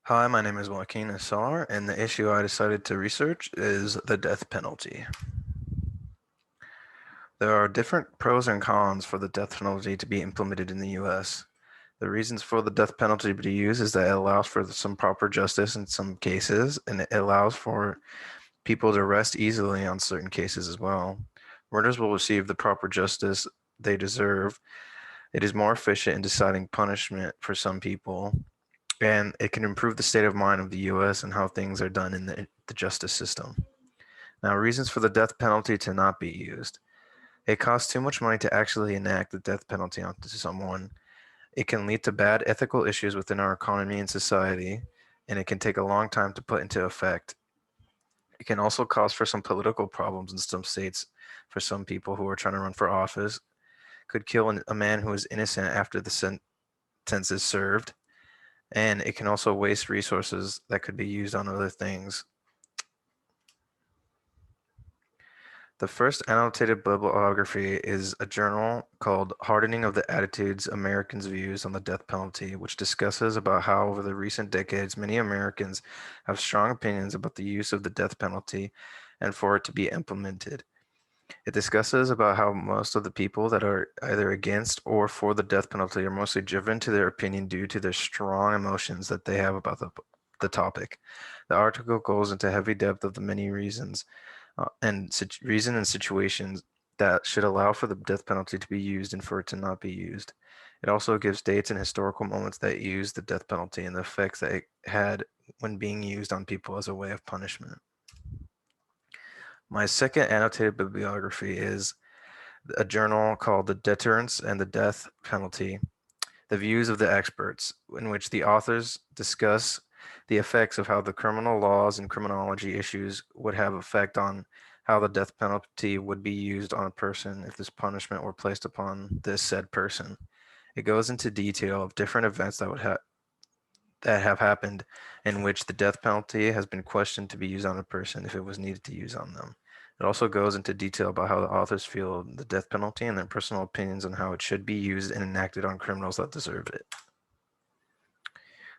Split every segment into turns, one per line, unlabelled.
Hi, my name is Joaquin Asar, and the issue I decided to research is the death penalty. There are different pros and cons for the death penalty to be implemented in the US. The reasons for the death penalty to be used is that it allows for some proper justice in some cases, and it allows for people to rest easily on certain cases as well. Murderers will receive the proper justice they deserve. It is more efficient in deciding punishment for some people, and it can improve the state of mind of the US and how things are done in the justice system. Now, reasons for the death penalty to not be used. It costs too much money to actually enact the death penalty onto someone. It can lead to bad ethical issues within our economy and society, and it can take a long time to put into effect. It can also cause for some political problems in some states for some people who are trying to run for office. Could kill a man who is innocent after the sentence is served, and it can also waste resources that could be used on other things. The first annotated bibliography is a journal called Hardening of the Attitudes, Americans' Views on the Death Penalty, which discusses about how over the recent decades, many Americans have strong opinions about the use of the death penalty and for it to be implemented. It discusses about how most of the people that are either against or for the death penalty are mostly driven to their opinion due to their strong emotions that they have about the topic. The article goes into heavy depth of the many reasons reason and situations that should allow for the death penalty to be used and for it to not be used. It also gives dates and historical moments that use the death penalty and the effects that it had when being used on people as a way of punishment. My second annotated bibliography is a journal called The Deterrence and the Death Penalty, The Views of the Experts, in which the authors discuss the effects of how the criminal laws and criminology issues would have effect on how the death penalty would be used on a person if this punishment were placed upon this said person. It goes into detail of different events that have happened in which the death penalty has been questioned to be used on a person if it was needed to use on them. It also goes into detail about how the authors feel the death penalty and their personal opinions on how it should be used and enacted on criminals that deserve it.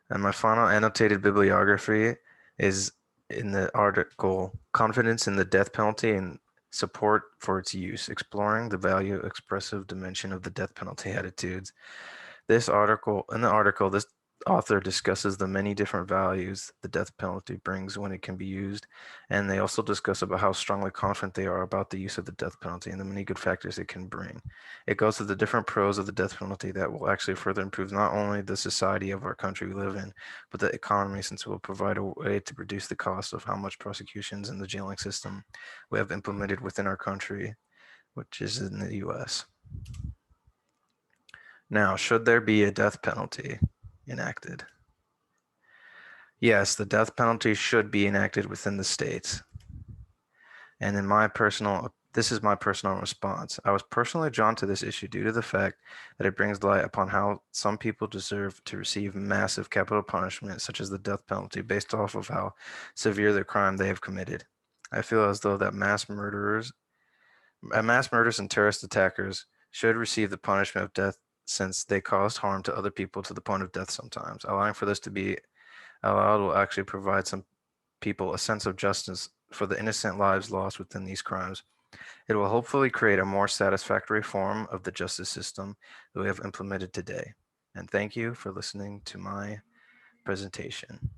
And my final annotated bibliography is in the article Confidence in the Death Penalty and Support for Its Use, Exploring the Value Expressive Dimension of the Death Penalty Attitudes. In the article, this author discusses the many different values the death penalty brings when it can be used, and they also discuss about how strongly confident they are about the use of the death penalty and the many good factors it can bring. It goes to the different pros of the death penalty that will actually further improve not only the society of our country we live in, but the economy, since it will provide a way to reduce the cost of how much prosecutions in the jailing system we have implemented within our country, which is in the US. Now, should there be a death penalty enacted? Yes, the death penalty should be enacted within the states. And this is my personal response. I was personally drawn to this issue due to the fact that it brings light upon how some people deserve to receive massive capital punishment, such as the death penalty, based off of how severe the crime they have committed. I feel as though that mass murderers and terrorist attackers should receive the punishment of death since they caused harm to other people to the point of death sometimes. Allowing for this to be allowed will actually provide some people a sense of justice for the innocent lives lost within these crimes. It will hopefully create a more satisfactory form of the justice system that we have implemented today. And thank you for listening to my presentation.